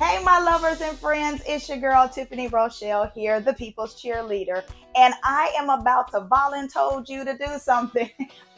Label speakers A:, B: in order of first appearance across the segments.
A: Hey, my lovers and friends, it's your girl Tiffany Rochelle here, the people's cheerleader, and I am about to volunteer you to do something.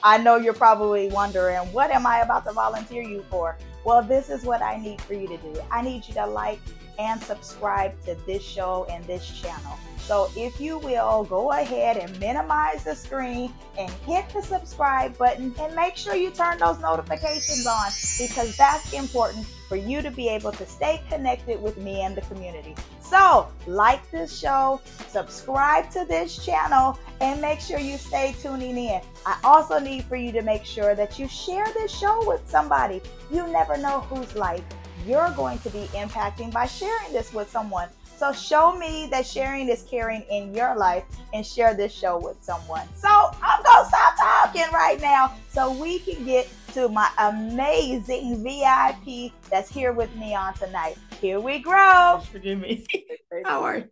A: I know you're probably wondering, what am I about to volunteer you for? Well, this is what I need for you to do. I need you to like and subscribe to this show and this channel. So if you will, go ahead and minimize the screen and hit the subscribe button and make sure you turn those notifications on because that's important for you to be able to stay connected with me and the community. So like this show, subscribe to this channel, and make sure you stay tuning in. I also need for you to make sure that you share this show with somebody. You never know whose life you're going to be impacting by sharing this with someone. So show me that sharing is caring in your life and share this show with someone. So I'm going to stop talking right now so we can get to my amazing VIP that's here with me on tonight. Here we go.
B: Forgive me. How are you?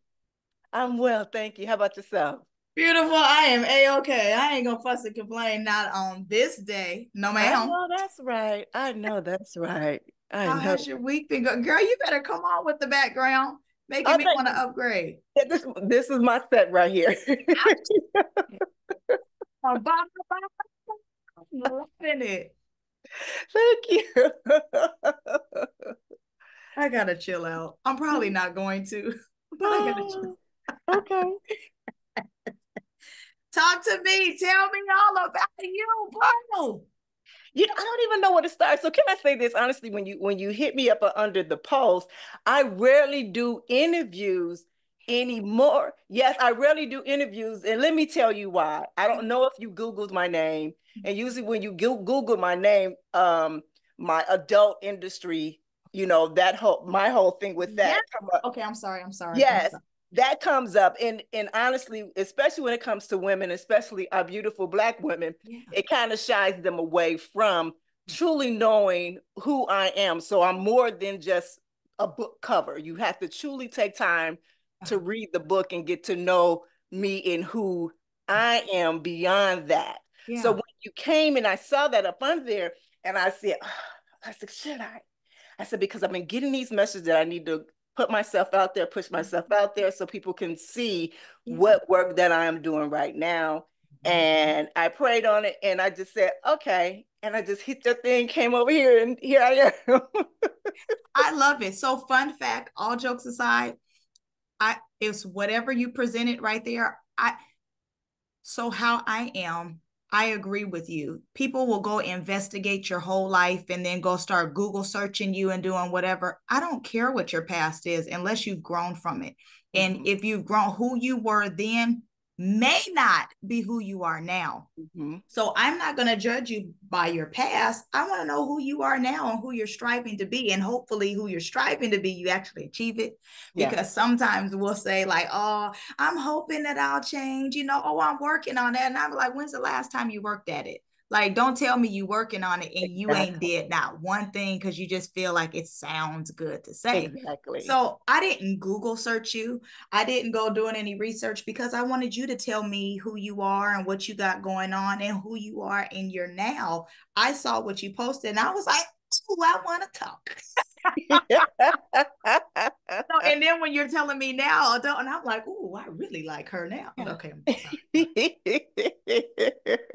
C: I'm well, thank you. How about yourself?
B: Beautiful. I am A-okay. I ain't gonna fuss and complain, not on this day. No, ma'am.
C: I know that's right.
B: How has your week been going? Girl, you better come on with the background, making me want to upgrade.
C: Yeah, this is my set right here.
B: I'm loving it.
C: Thank you.
B: I gotta chill out. I'm probably not going to, but I gotta chill.
C: Okay.
B: Talk to me. Tell me all about you, bro.
C: I don't even know where to start. So can I say this honestly? When you hit me up under the post, I rarely do interviews anymore. Yes, I rarely do interviews, and let me tell you why. I don't know if you Googled my name, and usually when you Google my name, my adult industry, my whole thing with that.
B: Yeah. Okay, I'm sorry.
C: Yes. That comes up, and honestly, especially when it comes to women, especially our beautiful Black women, it kind of shies them away from truly knowing who I am. So I'm more than just a book cover. You have to truly take time to read the book and get to know me and who I am beyond that. Yeah. So when you came and I saw that up on there, and I said, should I? I said, because I've been getting these messages that I need to put myself out there, push myself out there so people can see what work that I am doing right now. And I prayed on it and I just said, okay. And I just hit the thing, came over here, and here I am.
B: I love it. So fun fact, all jokes aside, it's whatever you presented right there. So how I am, I agree with you. People will go investigate your whole life and then go start Google searching you and doing whatever. I don't care what your past is unless you've grown from it. And if you've grown, who you were then may not be who you are now. So I'm not going to judge you by your past. I want to know who you are now and who you're striving to be. And hopefully who you're striving to be, you actually achieve it. Because sometimes we'll say like, oh, I'm hoping that I'll change, oh, I'm working on that. And I'm like, when's the last time you worked at it? Like, don't tell me you working on it and you ain't did not one thing because you just feel like it sounds good to say.
C: Exactly.
B: So I didn't Google search you. I didn't go doing any research because I wanted you to tell me who you are and what you got going on and who you are in your now. I saw what you posted and I was like, ooh, I want to talk. And then when you're telling me now, and I'm like, oh, I really like her now. Okay.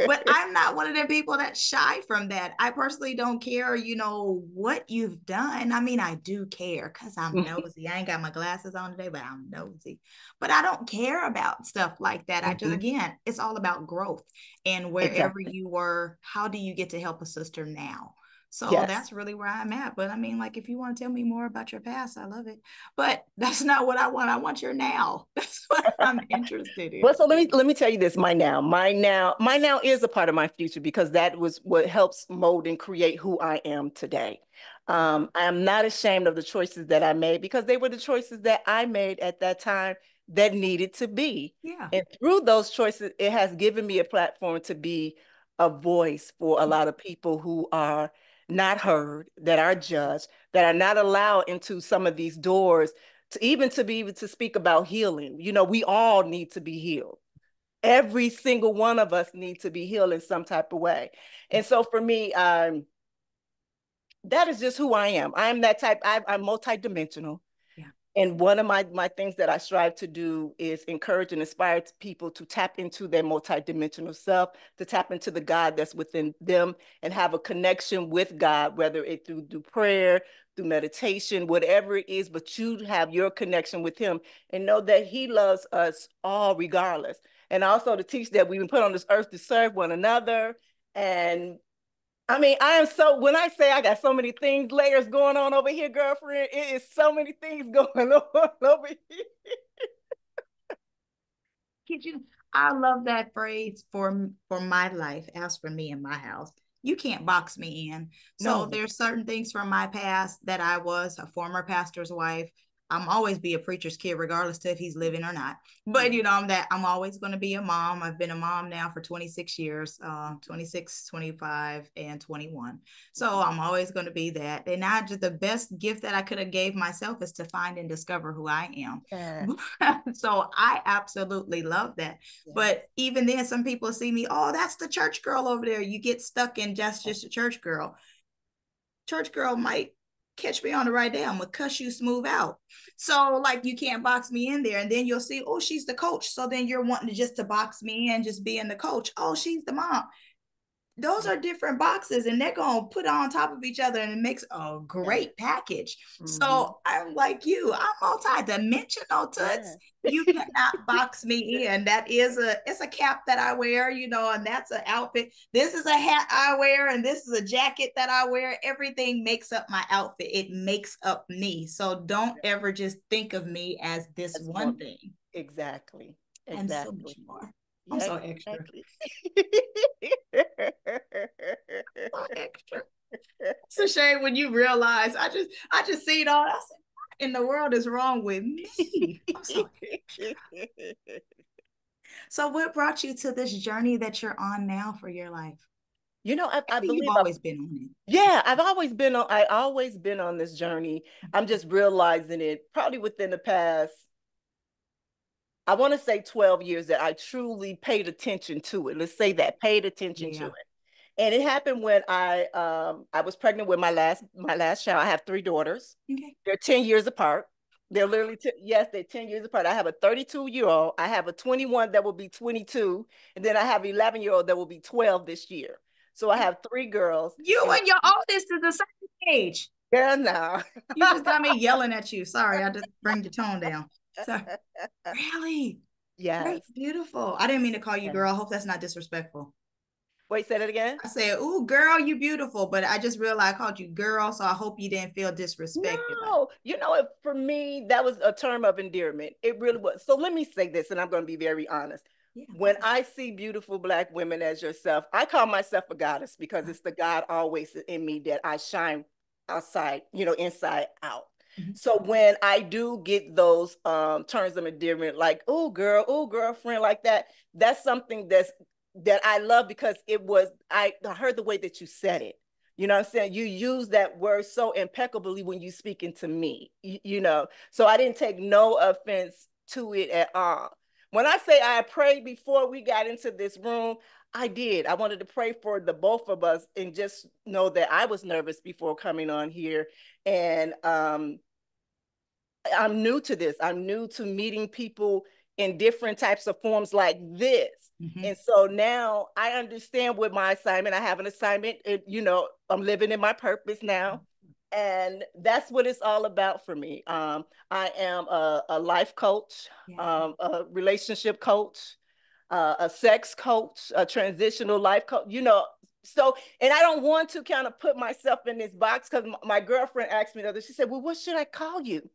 B: But I'm not one of the people that's shy from that. I personally don't care, what you've done. I mean, I do care because I'm nosy. I ain't got my glasses on today, but I'm nosy. But I don't care about stuff like that. I just, again, it's all about growth. And wherever you were, how do you get to help a sister now? So that's really where I'm at. But I mean, like, if you want to tell me more about your past, I love it. But that's not what I want. I want your now. That's what I'm interested in.
C: Well, so let me tell you this. My now is a part of my future because that was what helps mold and create who I am today. I am not ashamed of the choices that I made because they were the choices that I made at that time that needed to be.
B: Yeah.
C: And through those choices, it has given me a platform to be a voice for a lot of people who are not heard, that are judged, that are not allowed into some of these doors to be able to speak about healing. We all need to be healed. Every single one of us needs to be healed in some type of way. And so for me, that is just who I am. I'm that type. I'm multidimensional.
B: Yeah.
C: And one of my things that I strive to do is encourage and inspire people to tap into their multidimensional self, to tap into the God that's within them and have a connection with God, whether it through prayer, through meditation, whatever it is, but you have your connection with him and know that he loves us all regardless. And also to teach that we've been put on this earth to serve one another. And I mean, I am so, when I say I got so many things, layers going on over here, girlfriend, it is so many things going on over here.
B: Kid you, I love that phrase for my life. As for me and my house, you can't box me in. So
C: No.
B: there's certain things from my past that I was a former pastor's wife. I'm always be a preacher's kid, regardless of if he's living or not. But you know, I'm always going to be a mom. I've been a mom now for 26 years, 26, 25, and 21. So I'm always going to be that. And I just, the best gift that I could have gave myself is to find and discover who I am. Yeah. So I absolutely love that. Yes. But even then, some people see me, oh, that's the church girl over there. You get stuck in just a church girl. Church girl might catch me on the right day. I'm gonna cuss you smooth out. So like, you can't box me in there. And then you'll see, oh, she's the coach. So then you're wanting to just to box me in, just being the coach. Oh, she's the mom. Those are different boxes, and they're going to put on top of each other, and it makes a great package. So I'm like you, I'm multi-dimensional, Toots. You cannot box me in. That is it's a cap that I wear, you know, and that's an outfit. This is a hat I wear, and this is a jacket that I wear. Everything makes up my outfit. It makes up me. So don't ever just think of me as this one thing.
C: Exactly.
B: I'm so much more. I'm so extra. So extra. It's a shame when you realize I just see it all. I said, what in the world is wrong with me? I'm so extra. So what brought you to this journey that you're on now for your life?
C: You know, I believe
B: you've always been on it.
C: Yeah, I've always been on this journey. I'm just realizing it probably within the past, I want to say 12 years, that I truly paid attention to it. Let's say that, paid attention to it. And it happened when I was pregnant with my last child. I have 3 daughters. Okay. They're 10 years apart. They're literally, they're 10 years apart. I have a 32-year-old. I have a 21 that will be 22. And then I have an 11-year-old that will be 12 this year. So I have 3 girls.
B: You and your oldest is the same age.
C: Yeah, no.
B: You just got me yelling at you. Sorry, I just bring the tone down. So, really?
C: Yes.
B: That's beautiful. I didn't mean to call you girl. I hope that's not disrespectful.
C: Wait, say that again?
B: I said, ooh, girl, you beautiful. But I just realized I called you girl, so I hope you didn't feel disrespected.
C: No, you know, for me, that was a term of endearment. It really was. So let me say this, and I'm going to be very honest. Yeah. When I see beautiful Black women as yourself, I call myself a goddess because it's the God always in me that I shine outside, you know, inside out. So when I do get those terms of endearment, like, oh, girl, oh, girlfriend, like that, that's something that I love because I heard the way that you said it. You know what I'm saying? You use that word so impeccably when you speaking to me, you know? So I didn't take no offense to it at all. When I say I prayed before we got into this room, I did. I wanted to pray for the both of us and just know that I was nervous before coming on here. And I'm new to this. I'm new to meeting people in different types of forms like this. And so now I understand what my assignment, I have an assignment, you know, I'm living in my purpose now. And that's what it's all about for me. I am a life coach, a relationship coach, a sex coach, a transitional life coach, you know. So, and I don't want to kind of put myself in this box because my girlfriend asked me the other, she said, well, what should I call you?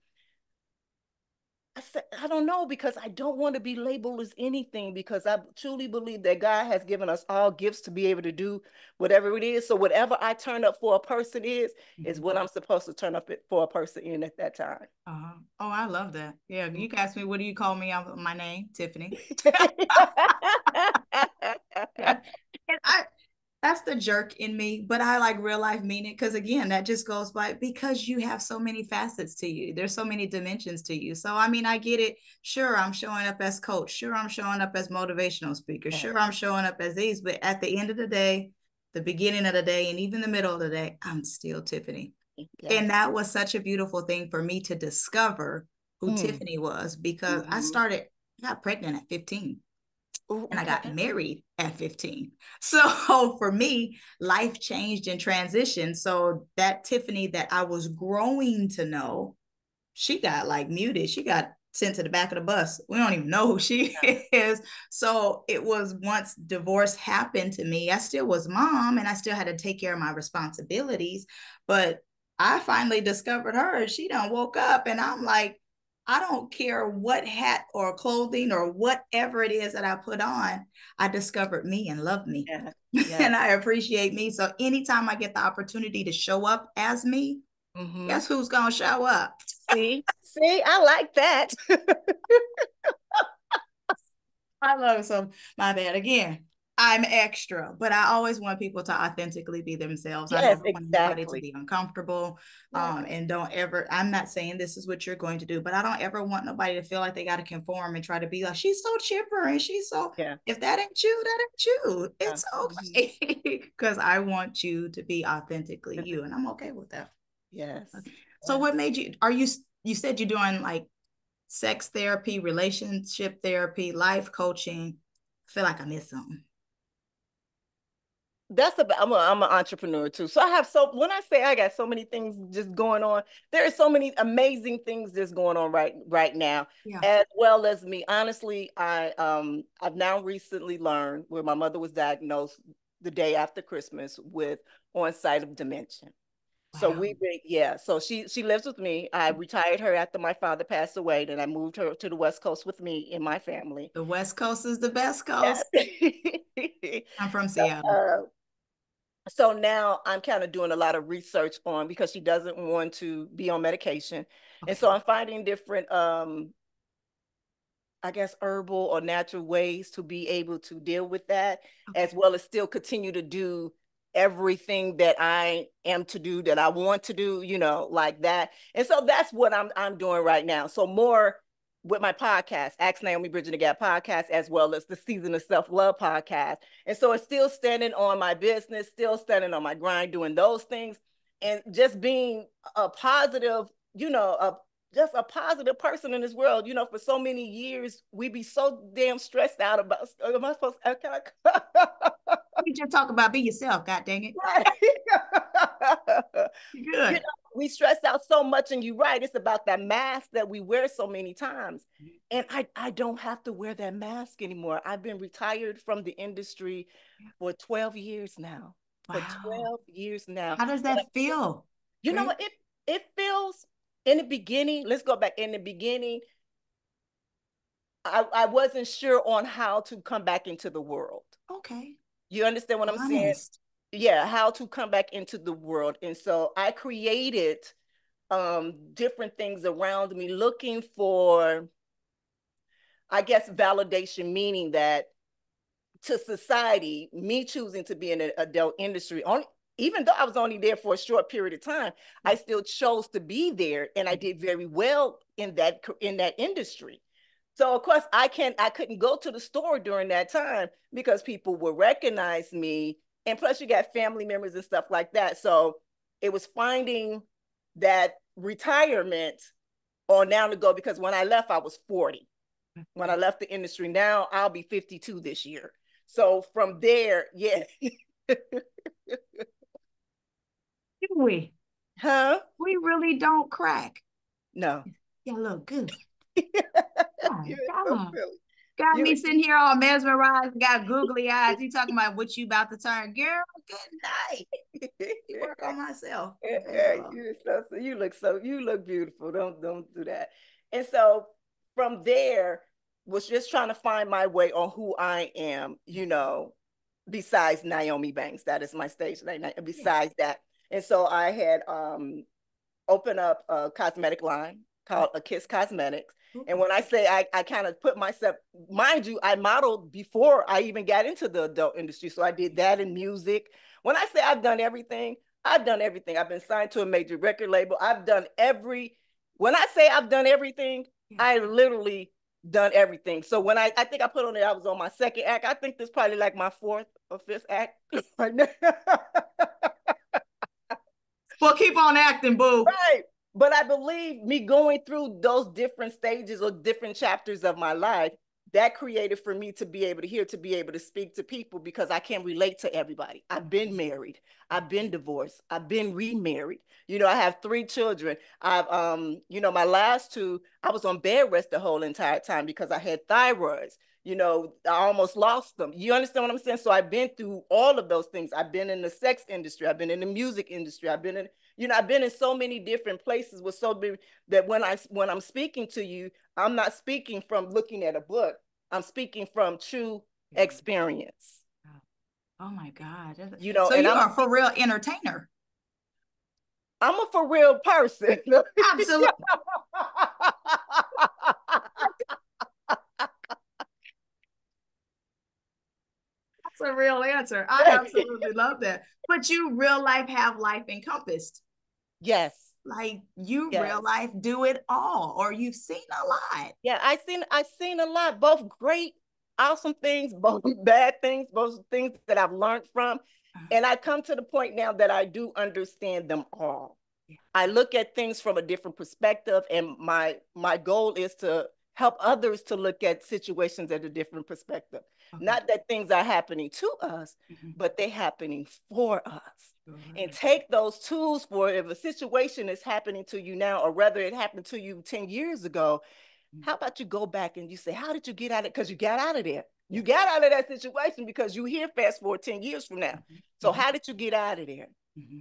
C: I said, I don't know, because I don't want to be labeled as anything, because I truly believe that God has given us all gifts to be able to do whatever it is. So whatever I turn up for a person is what I'm supposed to turn up for a person in at that time.
B: Oh, I love that. Yeah, you can ask me, what do you call me? My name, Tiffany. And that's the jerk in me, but I like real life mean it, because again, that just goes by because you have so many facets to you. There's so many dimensions to you. So I mean, I get it. Sure, I'm showing up as coach. Sure, I'm showing up as motivational speaker. Sure, I'm showing up as these. But at the end of the day, the beginning of the day and even the middle of the day, I'm still Tiffany.
C: Yes.
B: And that was such a beautiful thing for me to discover who Tiffany was, because I got pregnant at 15. And I got married at 15. So for me, life changed and transitioned. So that Tiffany that I was growing to know, she got like muted. She got sent to the back of the bus. We don't even know who she is. So it was, once divorce happened to me, I still was mom and I still had to take care of my responsibilities. But I finally discovered her. She done woke up and I'm like, I don't care what hat or clothing or whatever it is that I put on. I discovered me and love me. Yeah. Yeah. And I appreciate me. So anytime I get the opportunity to show up as me, guess who's going to show up?
C: See, I like that.
B: I love some, my bad again. I'm extra, but I always want people to authentically be themselves.
C: Yes,
B: I never
C: exactly.
B: want anybody to be uncomfortable. And don't ever, I'm not saying this is what you're going to do, but I don't ever want nobody to feel like they got to conform and try to be like, she's so chipper and she's so, if that ain't you, that ain't you. It's okay. Because I want you to be authentically you, and I'm okay with that.
C: Yes.
B: Okay. So what made you, you said you're doing like sex therapy, relationship therapy, life coaching. I feel like I missed something.
C: That's about, I'm an entrepreneur too. So I have, so when I say I got so many things just going on, there are so many amazing things just going on right now, as well as me. Honestly, I've now recently learned, where my mother was diagnosed the day after Christmas with onset of dementia. Wow. So so she lives with me. I retired her after my father passed away. Then I moved her to the West Coast with me and my family.
B: The West Coast is the best coast. I'm from Seattle.
C: So now I'm kind of doing a lot of research on, because she doesn't want to be on medication. And so I'm finding different, I guess, herbal or natural ways to be able to deal with that, as well as still continue to do everything that I am to do, that I want to do, you know, like that. And so that's what I'm doing right now. So more with my podcast, Ask Naomi Bridging the Gap podcast, as well as the Season of Self-Love podcast. And so it's still standing on my business, still standing on my grind, doing those things, and just being a positive, you know, just a positive person in this world. You know, for so many years, we be so damn stressed out about, am I supposed to, can I?
B: We just talk about be yourself, god dang it.
C: Good. You know, we stress out so much, and you're right, it's about that mask that we wear so many times. And I don't have to wear that mask anymore. I've been retired from the industry for 12 years now. Wow. For 12 years now.
B: How does that feel?
C: You know what? It feels, in the beginning, let's go back. In the beginning, I wasn't sure on how to come back into the world.
B: Okay.
C: You understand what I'm saying? Yeah, how to come back into the world. And so I created different things around me, looking for, I guess, validation, meaning that to society, me choosing to be in an adult industry, even though I was only there for a short period of time, I still chose to be there, and I did very well in that industry. So of course I couldn't go to the store during that time because people would recognize me, and plus you got family members and stuff like that. So it was finding that retirement on now to go, because when I left I was 40. When I left the industry, now I'll be 52 this year. So from there, yeah.
B: Do we?
C: Huh?
B: We really don't crack.
C: No.
B: Yeah, look good.
C: Got
B: me sitting here all mesmerized, got googly eyes. You talking about what you about to turn, girl? Good night. Work on myself.
C: You look beautiful. Don't do that. And so from there, was just trying to find my way on who I am, you know, besides Nyomi Banks. That is my stage name. Besides that. And so I had opened up a cosmetic line called A Kiss Cosmetics. And when I say I kind of put myself, mind you, I modeled before I even got into the adult industry. So I did that in music. When I say I've done everything, I've done everything. I've been signed to a major record label. When I say I've done everything, I literally done everything. So when I think I put on it, I was on my second act. I think this probably like my fourth a fifth act right now.
B: Well, keep on acting, boo.
C: Right. But I believe me going through those different stages or different chapters of my life, that created for me to be able to hear, to be able to speak to people, because I can relate to everybody. I've been married. I've been divorced. I've been remarried. You know, I have 3 children. I've, you know, my last 2, I was on bed rest the whole entire time because I had thyroids. You know, I almost lost them. You understand what I'm saying? So I've been through all of those things. I've been in the sex industry. I've been in the music industry. I've been in, you know, I've been in so many different places with so many that when I'm speaking to you, I'm not speaking from looking at a book. I'm speaking from true experience.
B: Oh my God.
C: You know,
B: so
C: and
B: you are for real entertainer.
C: I'm a for real person.
B: Absolutely. That's a real answer. I absolutely love that. But you real life have life encompassed.
C: Yes.
B: Like you
C: Yes.
B: real life do it all, or you've seen a lot.
C: Yeah, I've seen a lot, both great, awesome things, both bad things, both things that I've learned from. And I come to the point now that I do understand them all. Yeah. I look at things from a different perspective, and my goal is to help others to look at situations at a different perspective. Okay. Not that things are happening to us, but they're happening for us. And take those tools for, if a situation is happening to you now, or whether it happened to you 10 years ago, how about you go back and you say, how did you get out of it? Because you got out of there. You got out of that situation because you here fast forward 10 years from now. So how did you get out of there?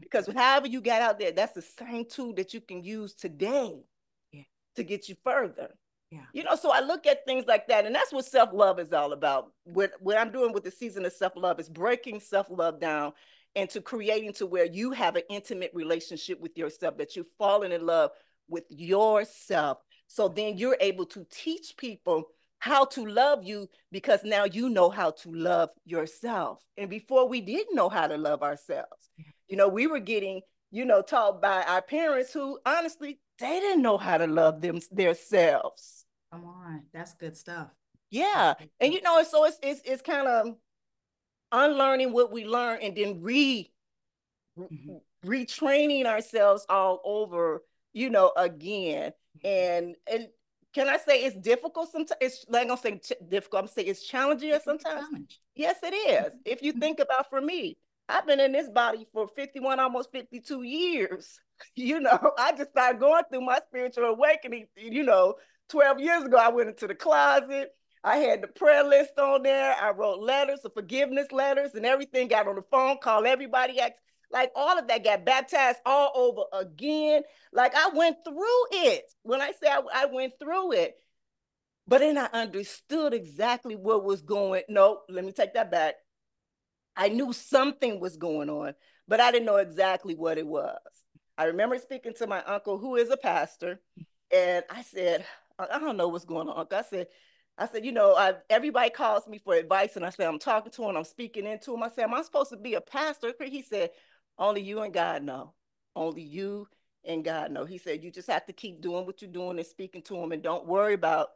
C: Because however you got out there, that's the same tool that you can use today to get you further. Yeah. You know, so I look at things like that, and that's what self-love is all about. What I'm doing with the season of self-love is breaking self-love down into creating to where you have an intimate relationship with yourself, that you've fallen in love with yourself. So then you're able to teach people how to love you, because now you know how to love yourself. And before, we didn't know how to love ourselves. You know, we were getting, you know, taught by our parents who honestly, they didn't know how to love themselves.
B: Come on, that's good stuff.
C: Yeah. Good stuff. And you know, so it's kind of unlearning what we learned, and then retraining ourselves all over, you know, again. And can I say it's difficult sometimes? It's like, I'm gonna say difficult. I'm saying it's challenging sometimes. Yes, it is. If you think about, for me, I've been in this body for 51, almost 52 years. You know, I just started going through my spiritual awakening, you know, 12 years ago. I went into the closet. I had the prayer list on there. I wrote letters, the forgiveness letters and everything, got on the phone, called everybody, like all of that, got baptized all over again. Like I went through it. When I say I went through it, but then I understood exactly what was going. No, let me take that back. I knew something was going on, but I didn't know exactly what it was. I remember speaking to my uncle, who is a pastor, and I said, I don't know what's going on, Uncle. I said, you know, everybody calls me for advice, and I said, I'm talking to him, I'm speaking into him. I said, am I supposed to be a pastor? He said, only you and God know. Only you and God know. He said, you just have to keep doing what you're doing and speaking to him, and don't worry about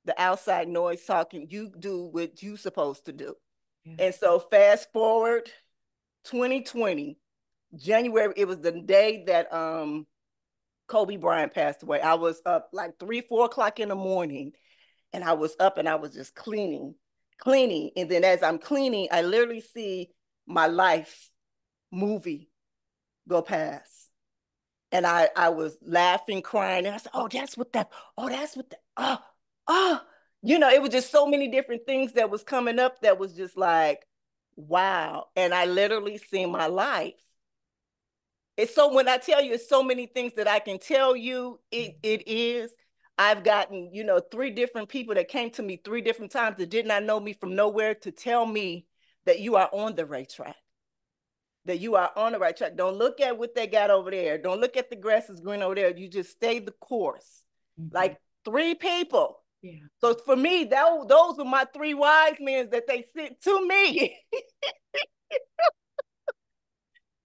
C: the outside noise talking. You do what you're supposed to do. Yeah. And so fast forward 2020, January, it was the day that Kobe Bryant passed away. I was up like 3, 4 o'clock in the morning, and I was up and I was just cleaning. And then as I'm cleaning, I literally see my life movie go past. And I was laughing, crying, and I said, oh, that's what that, you know, it was just so many different things that was coming up that was just like, wow. And I literally seen my life. It's so, when I tell you, it's so many things that I can tell you, it is. I've gotten, you know, 3 different people that came to me 3 different times that did not know me from nowhere to tell me that you are on the right track. That you are on the right track. Don't look at what they got over there. Don't look at the grass is green over there. You just stay the course. Like 3 people. Yeah. So for me, those were my 3 wise men that they sent to me.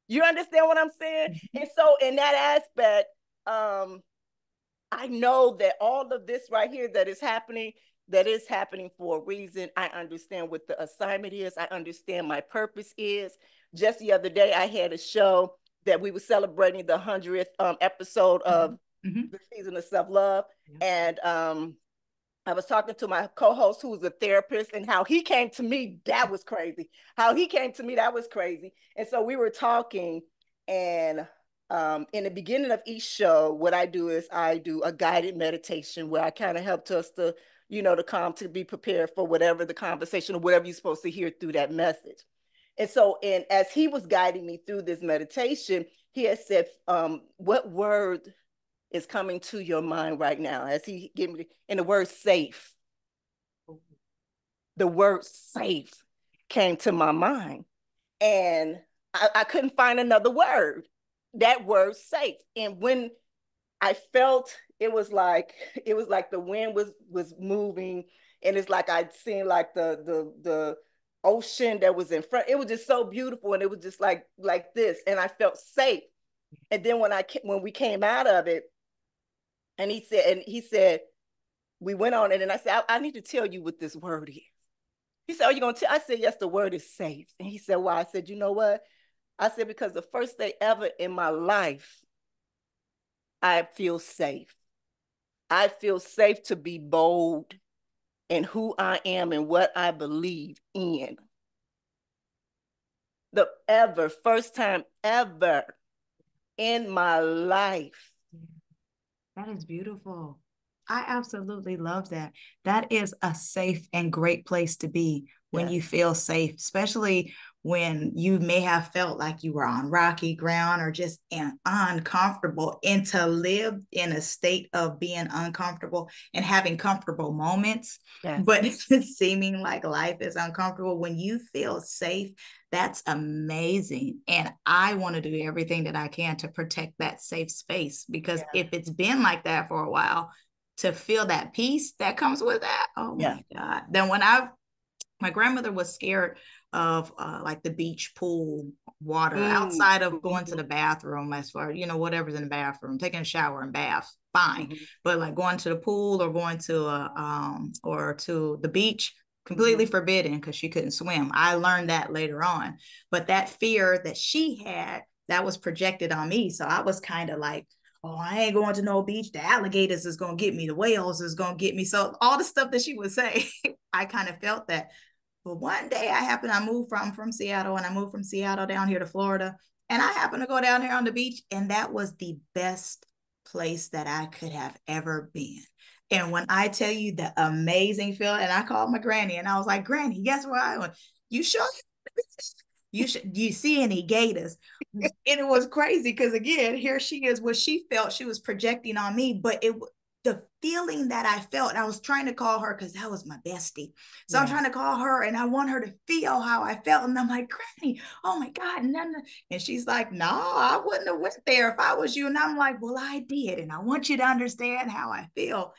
C: You understand what I'm saying? And so in that aspect, I know that all of this right here that is happening, that is happening for a reason. I understand what the assignment is. I understand my purpose is. Just the other day, I had a show that we were celebrating the 100th episode of the season of self-love. And I was talking to my co-host who was a therapist, and how he came to me, that was crazy. How he came to me, that was crazy. And so we were talking, and in the beginning of each show, what I do is I do a guided meditation where I kind of help us to, to calm, to be prepared for whatever the conversation or whatever you're supposed to hear through that message. And so, as he was guiding me through this meditation, he had said, what word is coming to your mind right now? As he gave me, and the word safe. The word safe came to my mind. And I couldn't find another word. That word safe. And when I felt, it was like the wind was moving, and it's like I'd seen like the ocean that was in front. It was just so beautiful, and it was just like this, and I felt safe. And then when we came out of it, and he said, we went on it, and I said, I need to tell you what this word is. He said, are you going to tell? I said, yes, the word is safe. And he said, why? I said, you know what? I said, because the first day ever in my life, I feel safe. I feel safe to be bold in who I am and what I believe in. The first time ever in my life.
B: That is beautiful. I absolutely love that. That is a safe and great place to be when you feel safe, especially when you may have felt like you were on rocky ground or just uncomfortable, and to live in a state of being uncomfortable and having comfortable moments, but seeming like life is uncomfortable. When you feel safe, that's amazing. And I want to do everything that I can to protect that safe space, because if it's been like that for a while, to feel that peace that comes with that, oh my God. Then when my grandmother was scared of like the beach pool water, outside of going to the bathroom, as far, whatever's in the bathroom, taking a shower and bath, fine. But like going to the pool or going to or to the beach, completely forbidden, because she couldn't swim. I learned that later on. But that fear that she had, that was projected on me. So I was kind of like, oh, I ain't going to no beach. The alligators is going to get me. The whales is going to get me. So all the stuff that she would say, I kind of felt that. But one day I moved from Seattle, and I moved from Seattle down here to Florida. And I happened to go down here on the beach, and that was the best place that I could have ever been. And when I tell you the amazing feeling, and I called my granny, and I was like, Granny, guess where I went? You sure do you see any gators? And it was crazy, because again, here she is, what she felt she was projecting on me, but the feeling that I felt, I was trying to call her because that was my bestie. So I'm trying to call her, and I want her to feel how I felt. And I'm like, Granny, oh my God. And she's like, no, I wouldn't have went there if I was you. And I'm like, well, I did. And I want you to understand how I feel.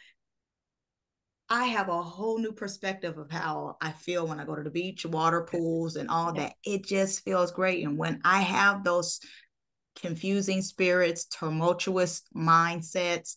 B: I have a whole new perspective of how I feel when I go to the beach, water pools, and all that. It just feels great. And when I have those confusing spirits, tumultuous mindsets,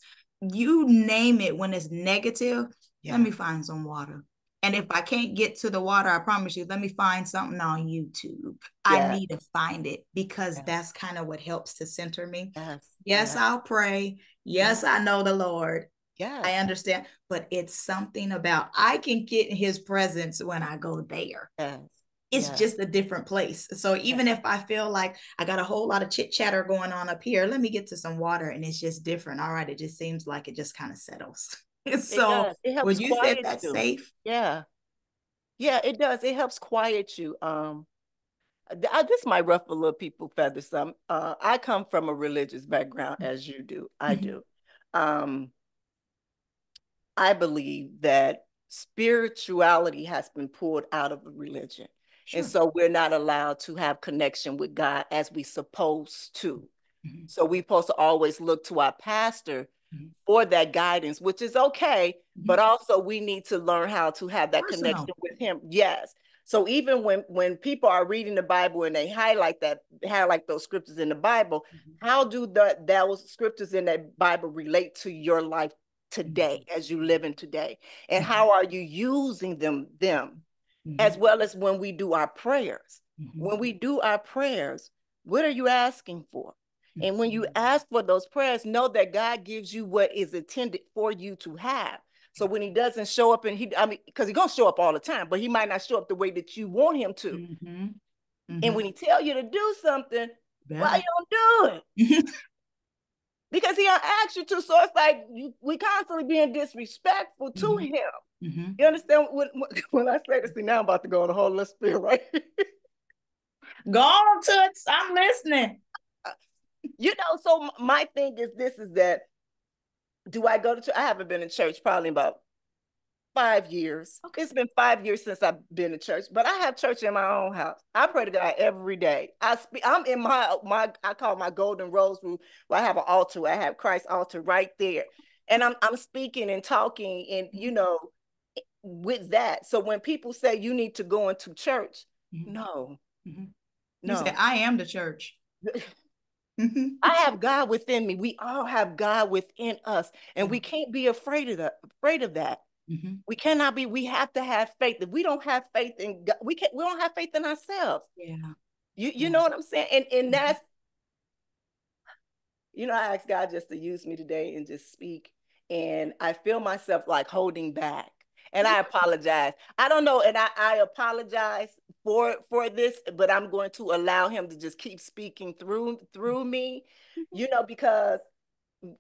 B: you name it, when it's negative, let me find some water. And if I can't get to the water, I promise you, let me find something on YouTube. I need to find it, because that's kind of what helps to center me. I'll pray. I know the Lord. I understand. But it's something about, I can get in his presence when I go there. It's just a different place. So even if I feel like I got a whole lot of chit chatter going on up here, let me get to some water, and it's just different. All right. It just seems like it just kind of settles. So when you said that's safe.
C: It does. It helps quiet you. This might ruffle little people feathers some. I come from a religious background, as you do. I do. I believe that spirituality has been pulled out of religion. And so we're not allowed to have connection with God as we supposed to. So we're supposed to always look to our pastor for that guidance, which is okay. But also we need to learn how to have that connection with him. So even when people are reading the Bible and they highlight those scriptures in the Bible, how do those scriptures in that Bible relate to your life today as you live in today? And how are you using them? As well as when we do our prayers. When we do our prayers, what are you asking for? And when you ask for those prayers, know that God gives you what is intended for you to have. So when he doesn't show up, and because he's going to show up all the time, but he might not show up the way that you want him to. And when he tell you to do something, why you don't do it? Because he don't ask you to. So it's like we constantly being disrespectful to him. You understand when I say this? See, now I'm about to go on a whole little spiel, right?
B: Go on, Toots. I'm listening.
C: So my thing is this, is that, do I go to church? I haven't been in church probably about 5 years. Okay. It's been 5 years since I've been to church, but I have church in my own house. I pray to God every day. I'm in my I call my golden rose room, where I have an altar. I have Christ's altar right there. And I'm speaking and talking and, with that. So when people say you need to go into church, no.
B: You say, I am the church.
C: I have God within me. We all have God within us, and we can't be afraid of that. We cannot be. We have to have faith. If we don't have faith in God, we don't have faith in ourselves. You know what I'm saying? And that's, I asked God just to use me today and just speak, and I feel myself like holding back. And I apologize. I don't know. And I apologize for this, but I'm going to allow him to just keep speaking through me, because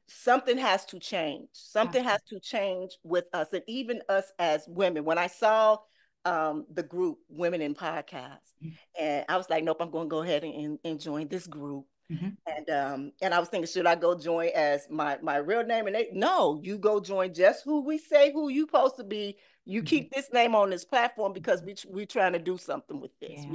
C: something has to change. Something has to change with us, and even us as women. When I saw the group Women in Podcasts, and I was like, nope, I'm going to go ahead and join this group. And I was thinking, should I go join as my real name? And no, you go join just who we say who you supposed to be. You keep this name on this platform because we're trying to do something with this.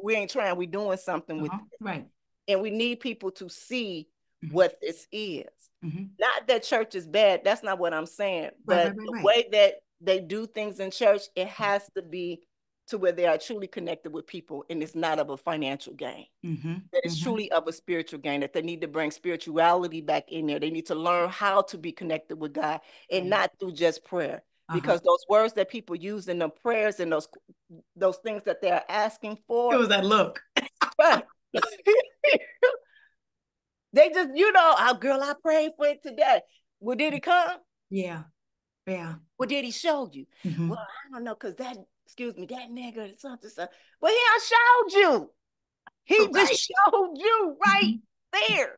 C: We ain't trying, we're doing something with this.
B: Right.
C: And we need people to see what this is. Not that church is bad. That's not what I'm saying. But the way that they do things in church, it has to be to where they are truly connected with people, and it's not of a financial gain. That it's truly of a spiritual gain, that they need to bring spirituality back in there. They need to learn how to be connected with God, and not through just prayer. Because those words that people use in the prayers and those things that they're asking for.
B: It was that look.
C: Right. They just, oh girl, I prayed for it today. Well, did it come?
B: Yeah.
C: Well, did he show you? Well, I don't know, because that nigga something. Well, he showed you. He just showed you right there.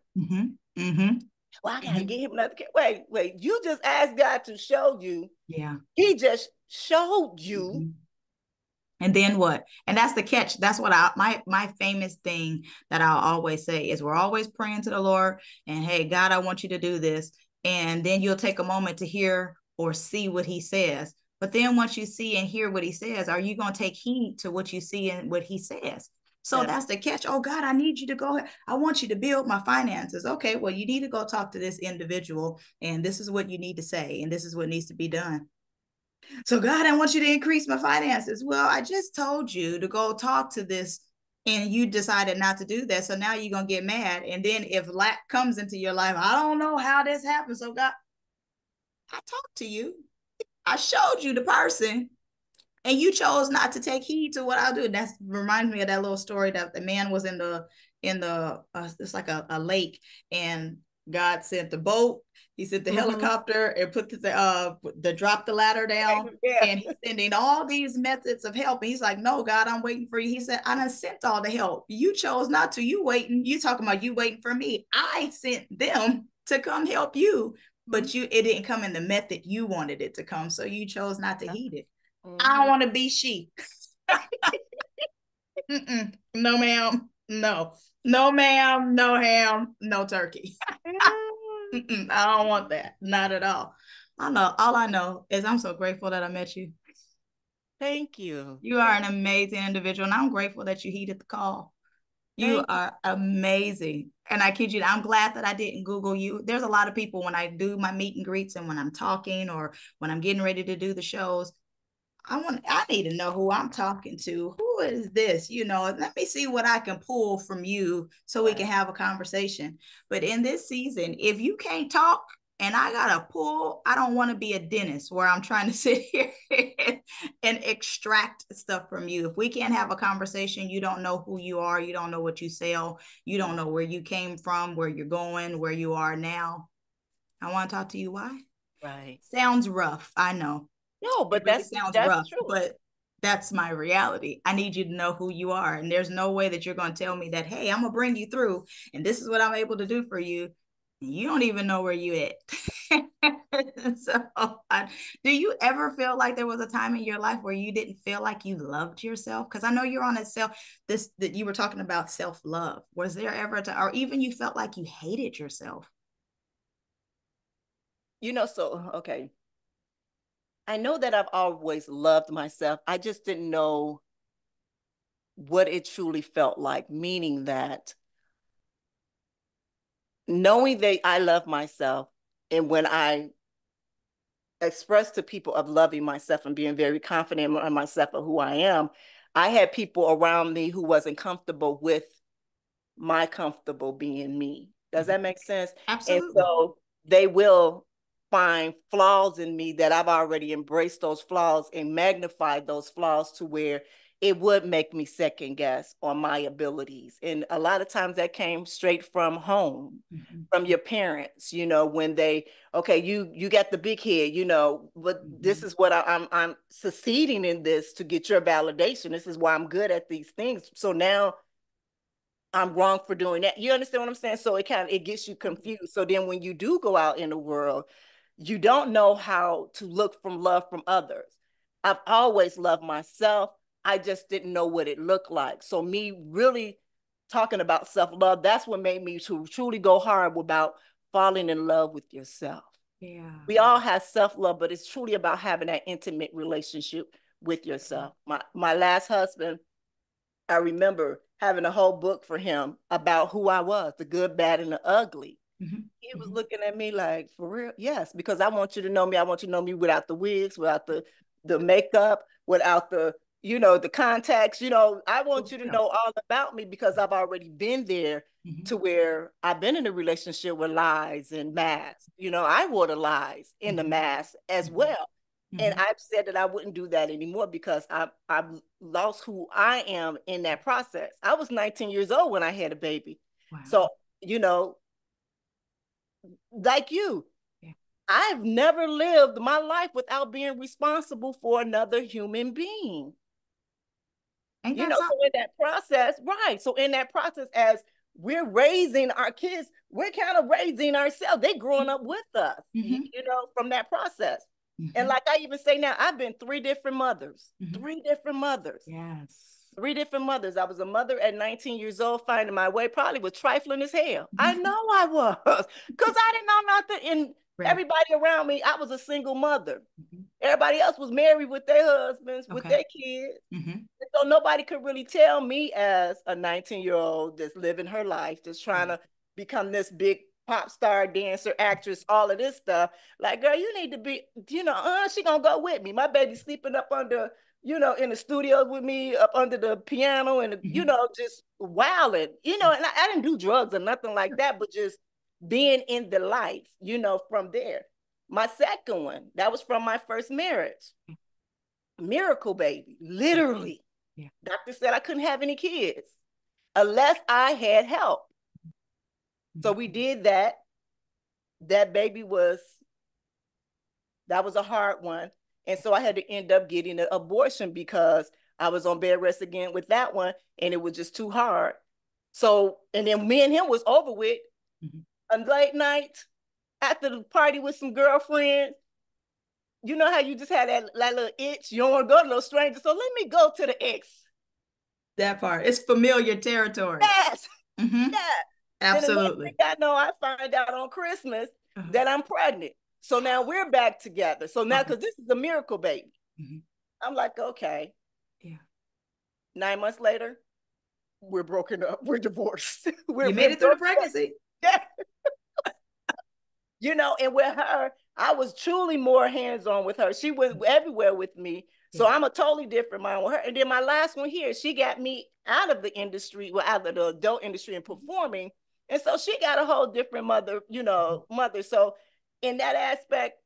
C: Well, I gotta get him another kid. Wait, you just asked God to show you.
B: Yeah.
C: He just showed you.
B: And then what? And that's the catch. That's what my famous thing that I'll always say is, we're always praying to the Lord and, hey, God, I want you to do this. And then you'll take a moment to hear or see what he says. But then once you see and hear what he says, are you going to take heed to what you see and what he says? So that's the catch. Oh, God, I need you to go. I want you to build my finances. Okay, well, you need to go talk to this individual, and this is what you need to say, and this is what needs to be done. So, God, I want you to increase my finances. Well, I just told you to go talk to this, and you decided not to do that. So now you're going to get mad. And then if lack comes into your life, I don't know how this happened. So, God, I talked to you. I showed you the person, and you chose not to take heed to what I'll do. That reminds me of that little story that the man was in the it's like a lake, and God sent the boat. He sent the helicopter and put the drop the ladder down, and he's sending all these methods of help. And he's like, no, God, I'm waiting for you. He said, I done sent all the help. You chose not to. You waiting. You talking about you waiting for me. I sent them to come help you, but it didn't come in the method you wanted it to come. So you chose not to heed it. I don't want to be she. No, ma'am. No ma'am. No ham. No turkey. I don't want that. Not at all. All I know is I'm so grateful that I met you.
C: Thank you.
B: You are an amazing individual, and I'm grateful that you heeded the call. You are amazing. And I kid you, I'm glad that I didn't Google you. There's a lot of people when I do my meet and greets and when I'm talking or when I'm getting ready to do the shows, I need to know who I'm talking to. Who is this? Let me see what I can pull from you so we can have a conversation. But in this season, if you can't talk and I got a pull. I don't want to be a dentist where I'm trying to sit here and extract stuff from you. If we can't have a conversation, you don't know who you are, you don't know what you sell, you don't know where you came from, where you're going, where you are now. I want to talk to you. Why?
C: Right.
B: Sounds rough. I know.
C: No, but
B: It really sounds rough,
C: true.
B: but that's my reality. I need you to know who you are. And there's no way that you're going to tell me that, hey, I'm going to bring you through and this is what I'm able to do for you. You don't even know where you at. So do you ever feel like there was a time in your life where you didn't feel like you loved yourself? Because I know you're on that you were talking about self-love. Was there ever a time, or even you felt like you hated yourself?
C: So, okay. I know that I've always loved myself. I just didn't know what it truly felt like, meaning that knowing that I love myself, and when I express to people of loving myself and being very confident in myself of who I am, I had people around me who wasn't comfortable with my comfortable being me. Does that make sense?
B: Absolutely.
C: And so they will find flaws in me that I've already embraced those flaws and magnified those flaws to where it would make me second guess on my abilities. And a lot of times that came straight from home, from your parents, when they, okay, you got the big head, but this is what I'm succeeding in this to get your validation. This is why I'm good at these things. So now I'm wrong for doing that. You understand what I'm saying? So it gets you confused. So then when you do go out in the world, you don't know how to look from love from others. I've always loved myself. I just didn't know what it looked like. So me really talking about self-love, that's what made me to truly go hard about falling in love with yourself.
B: Yeah.
C: We all have self-love, but it's truly about having that intimate relationship with yourself. My last husband, I remember having a whole book for him about who I was, the good, bad, and the ugly. He was looking at me like, for real? Yes, because I want you to know me. I want you to know me without the wigs, without the makeup, without the, the contacts. I want you to know all about me because I've already been there to where I've been in a relationship with lies and masks. I wore the lies in the mask as well. And I've said that I wouldn't do that anymore because I've lost who I am in that process. I was 19 years old when I had a baby. Wow. So, like you, I've never lived my life without being responsible for another human being. So in that process, right. So in that process, as we're raising our kids, we're kind of raising ourselves. They're growing up with us, from that process. And like I even say now, I've been 3 different mothers, 3 different mothers.
B: Yes.
C: 3 different mothers. I was a mother at 19 years old, finding my way, probably was trifling as hell. I know I was, because I didn't know nothing. And everybody around me, I was a single mother. Everybody else was married with their husbands, with their kids. So nobody could really tell me as a 19-year-old that's living her life, just trying to become this big pop star, dancer, actress, all of this stuff. Like, girl, you need to be, she gonna go with me. My baby's sleeping up under, in the studio with me, up under the piano and, just wilding, and I didn't do drugs or nothing like that, but just being in the life, from there. My second one, that was from my first marriage. Miracle baby, literally. Doctor said I couldn't have any kids unless I had help. So we did that. That baby that was a hard one. And so I had to end up getting an abortion because I was on bed rest again with that one and it was just too hard. So, and then me and him was over with a late night after the party with some girlfriends. You know how you just had that little itch? You don't want to go to no stranger. So let me go to the ex.
B: That part. It's familiar territory.
C: Yes.
B: Yeah. Absolutely.
C: I know I find out on Christmas that I'm pregnant. So now we're back together. So now, because this is a miracle baby. I'm like, okay. Yeah. 9 months later, we're broken up. We're divorced.
B: You made it through the pregnancy.
C: Yeah. And with her, I was truly more hands-on with her. She was everywhere with me. So I'm a totally different mind with her. And then my last one here, she got me out of the industry, out of the adult industry and performing. And so she got a whole different mother. So in that aspect,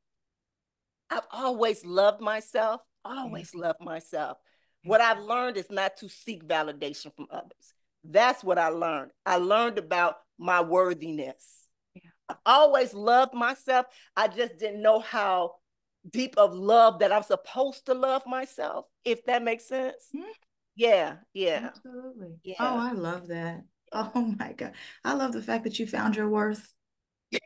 C: I've always loved myself, always loved myself. What I've learned is not to seek validation from others. That's what I learned. I learned about my worthiness.
B: Yeah.
C: I've always loved myself. I just didn't know how deep of love that I'm supposed to love myself, if that makes sense.
B: Mm-hmm.
C: Yeah.
B: Absolutely.
C: Yeah.
B: Oh, I love that. Yeah. Oh my God. I love the fact that you found your worth.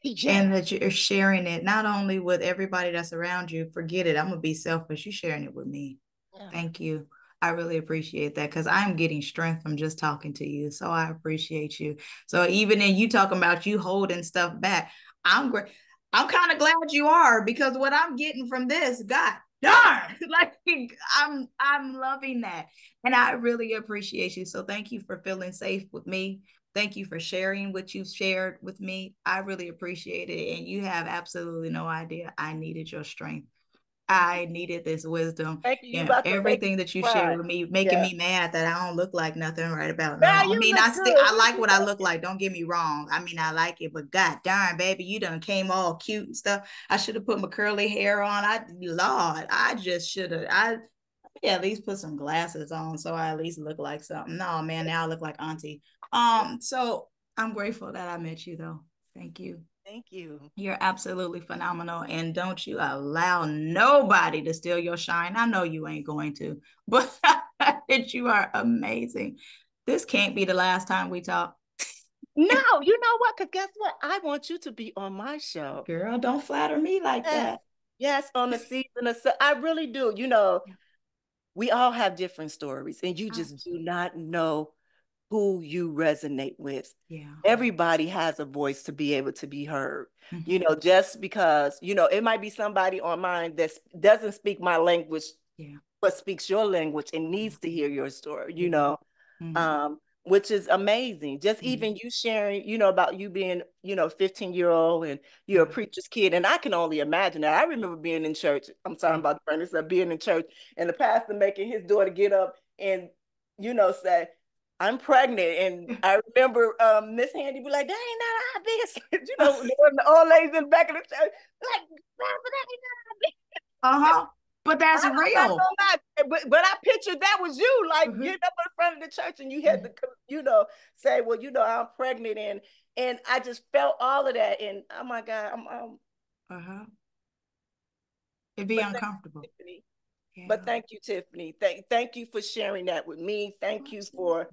C: Yeah.
B: And that you're sharing it not only with everybody that's around you. Forget it. I'm gonna be selfish. You're sharing it with me. Yeah. Thank you. I really appreciate that because I'm getting strength from just talking to you. So I appreciate you. So even in you talking about you holding stuff back, I'm great. I'm kind of glad you are because what I'm getting from this, God darn, like I'm loving that. And I really appreciate you. So thank you for feeling safe with me. Thank you for sharing what you've shared with me. I really appreciate it. And you have absolutely no idea. I needed your strength. I needed this wisdom.
C: Thank you.
B: You know, everything that you share with me, making me mad that I don't look like nothing right about now. I mean, I like what I look like. Don't get me wrong. I mean, I like it, but God darn, baby, you done came all cute and stuff. I should have put my curly hair on. Lord, I just should have. Yeah, at least put some glasses on so I at least look like something. No, man, now I look like auntie. So I'm grateful that I met you though. Thank you.
C: Thank you.
B: You're absolutely phenomenal. And don't you allow nobody to steal your shine. I know you ain't going to, but you are amazing. This can't be the last time we talk.
C: No, you know what? Because guess what? I want you to be on my show.
B: Girl, don't flatter me like that.
C: Yes, on the season of, I really do. You know, we all have different stories, and you just do not know who you resonate with.
B: Yeah.
C: Everybody has a voice to be able to be heard. Mm-hmm. You know, just because, you know, it might be somebody on mine that doesn't speak my language, but speaks your language and needs to hear your story, you know, which is amazing. Just even you sharing, you know, about you being, you know, 15-year-old and you're a preacher's kid. And I can only imagine that. I remember being in church. I'm sorry about the furnace, being in church and the pastor making his daughter get up and, you know, say, I'm pregnant. And I remember Miss Handy be like, that ain't not our business. You know, the old ladies in the back of the church, like, that ain't not our business.
B: But that's real.
C: But I pictured that was you, like getting up in front of the church and you had to, you know, say, well, you know, I'm pregnant. And I just felt all of that. And oh my God,
B: it'd be uncomfortable.
C: But thank you, Tiffany. Thank you for sharing that with me. Thank you for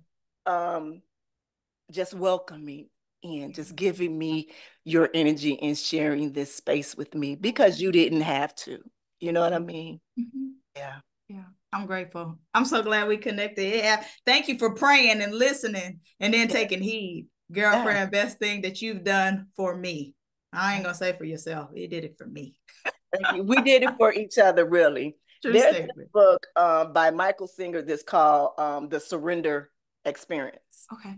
C: just welcoming and just giving me your energy and sharing this space with me because you didn't have to. You know what I mean? Yeah.
B: I'm grateful. I'm so glad we connected. Yeah. Thank you for praying and listening and then taking heed. Girlfriend, best thing that you've done for me. I ain't gonna say for yourself. You did it for me.
C: Thank you. We did it for each other, really. There's a book by Michael Singer that's called The Surrender Experience.
B: Okay.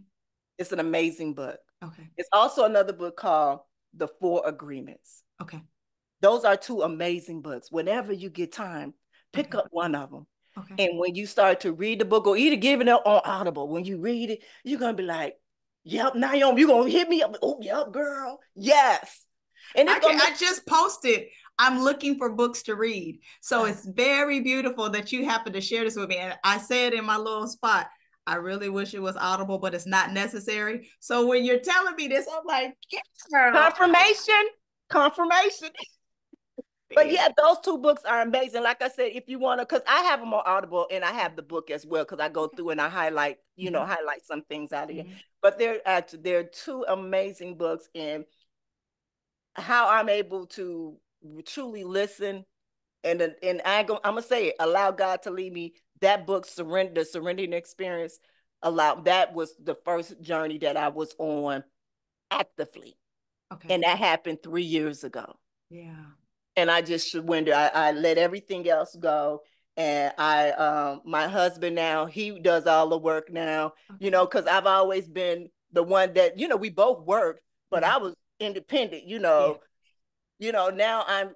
C: It's an amazing book.
B: Okay.
C: It's also another book called The Four Agreements.
B: Okay.
C: Those are two amazing books. Whenever you get time, pick up one of them. Okay. And when you start to read the book or either give it up on Audible, when you read it, you're going to be like, yep, Naomi, you're going to hit me up. Oh, yep, girl. Yes.
B: And I just posted, I'm looking for books to read. So it's very beautiful that you happen to share this with me. And I said in my little spot, I really wish it was Audible, but it's not necessary. So when you're telling me this, I'm like,
C: girl. Confirmation. But yeah, those two books are amazing. Like I said, if you want to, because I have them on Audible and I have the book as well, because I go through and I highlight, you know, highlight some things out of it. But they're two amazing books, and how I'm able to truly listen and I'm gonna say it, allow God to lead me. That book, the Surrendering Experience, that was the first journey that I was on actively. Okay. And that happened 3 years ago.
B: Yeah.
C: And I just surrendered. I let everything else go. And my husband now, he does all the work now, you know, because I've always been the one that, you know, we both worked, but I was independent, you know. You know, now I'm,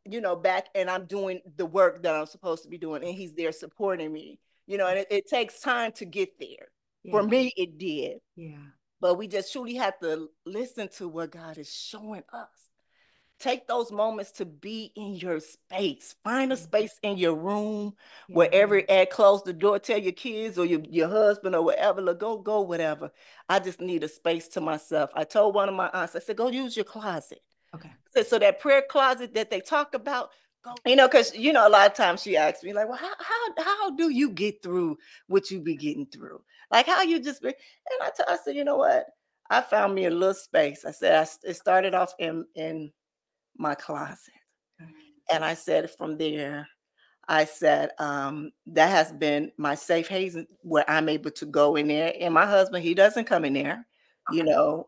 C: you know, back and I'm doing the work that I'm supposed to be doing, and he's there supporting me, you know, and it takes time to get there. For me, it did.
B: Yeah.
C: But we just truly have to listen to what God is showing us. take those moments to be in your space. Find a space in your room, wherever you're at, close the door, tell your kids or your husband or whatever, look, go, whatever. I just need a space to myself. I told one of my aunts, I said, go use your closet.
B: Okay.
C: So that prayer closet that they talk about, you know, because, you know, a lot of times she asks me, like, well, how do you get through what you be getting through? Like, how you just be, and I said, you know what? I found me a little space. I said, it started off in my closet. And I said, from there, I said, that has been my safe haven where I'm able to go in there. And my husband, he doesn't come in there, you know,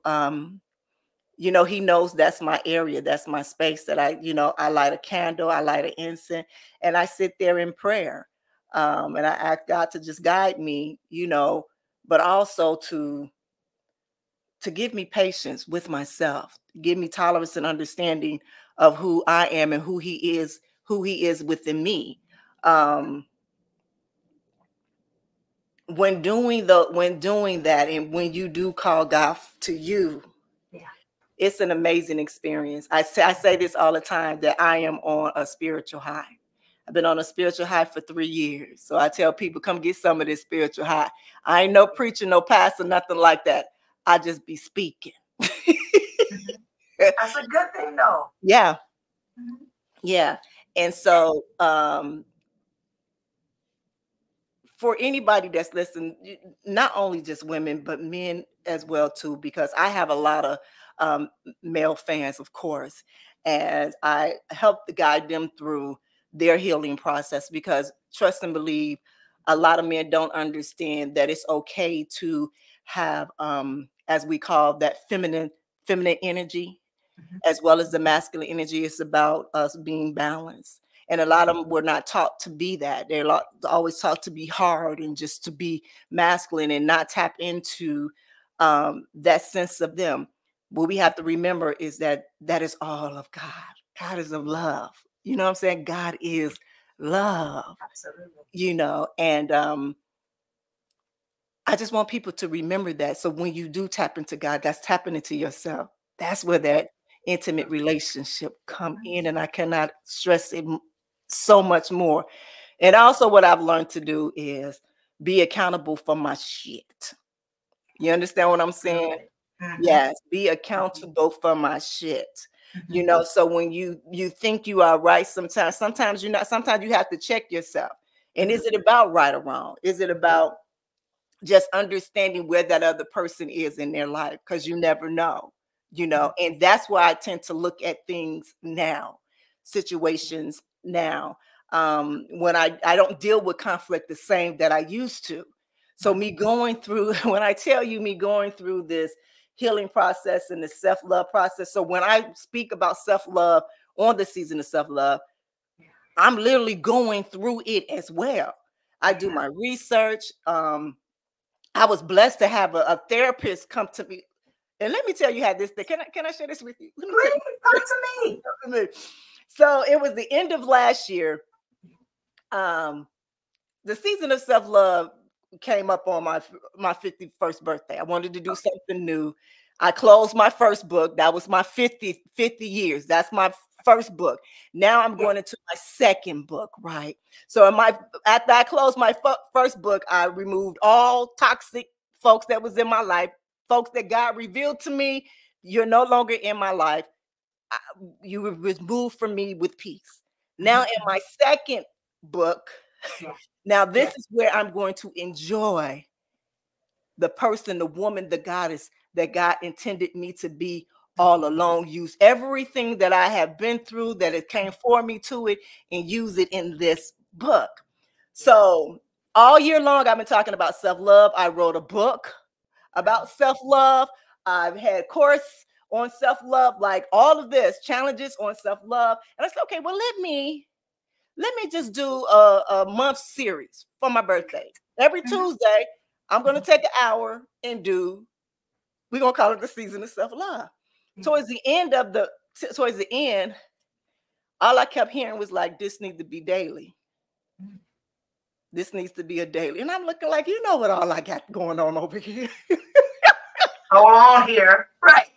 C: he knows that's my area. That's my space that I light a candle, I light an incense, and I sit there in prayer. And I ask God to just guide me, but also to give me patience with myself, give me tolerance and understanding of who I am and who he is within me. When doing that, and when you do call God to you, it's an amazing experience. I say this all the time, that I am on a spiritual high. I've been on a spiritual high for 3 years. So I tell people, come get some of this spiritual high. I ain't no preacher, no pastor, nothing like that. I just be speaking.
A: That's a good thing, though.
C: Yeah. Yeah. And so for anybody that's listening, not only just women, but men as well too, because I have a lot of male fans, of course, and I help to guide them through their healing process, because trust and believe, a lot of men don't understand that it's okay to have, as we call that, feminine energy, as well as the masculine energy. It's about us being balanced. And a lot of them were not taught to be that. They're always taught to be hard and just to be masculine and not tap into that sense of them. What we have to remember is that is all of God. God is of love. You know what I'm saying? God is love.
A: Absolutely.
C: And I just want people to remember that. So when you do tap into God, that's tapping into yourself. That's where that intimate relationship come in. And I cannot stress it so much more. And also what I've learned to do is be accountable for my shit. You understand what I'm saying? Yes, be accountable for my shit. So when you think you are right, sometimes you're not. Sometimes you have to check yourself. And is it about right or wrong? Is it about just understanding where that other person is in their life? Because you never know, and that's why I tend to look at things now, situations now. When I don't deal with conflict the same that I used to. So me going through, when I tell you me going through this healing process and the self-love process. So when I speak about self-love on the season of self-love, I'm literally going through it as well. I do my research. I was blessed to have a therapist come to me. And let me tell you how this thing, can I share this with you?
A: Please, talk to me.
C: So it was the end of last year. The season of self-love came up on my 51st birthday. I wanted to do something new. I closed my first book. That was my 50 years. That's my first book. Now I'm going into my second book, right? So after I closed my first book, I removed all toxic folks that was in my life, folks that God revealed to me, you're no longer in my life. You were removed from me with peace. Now in my second book, now this is where I'm going to enjoy the person, the woman, the goddess that God intended me to be all along. Use everything that I have been through, that it came for me to it, and use it in this book. So all year long, I've been talking about self-love. I wrote a book about self-love. I've had a course on self-love, like all of this, challenges on self-love. And I said, okay, well, let me just do a month series for my birthday. Every Tuesday, I'm going to take an hour and we're going to call it the season of self-love. Towards the end, all I kept hearing was like, this needs to be daily. This needs to be a daily. And I'm looking like, what all I got going on over here.
A: Hold on here. Right.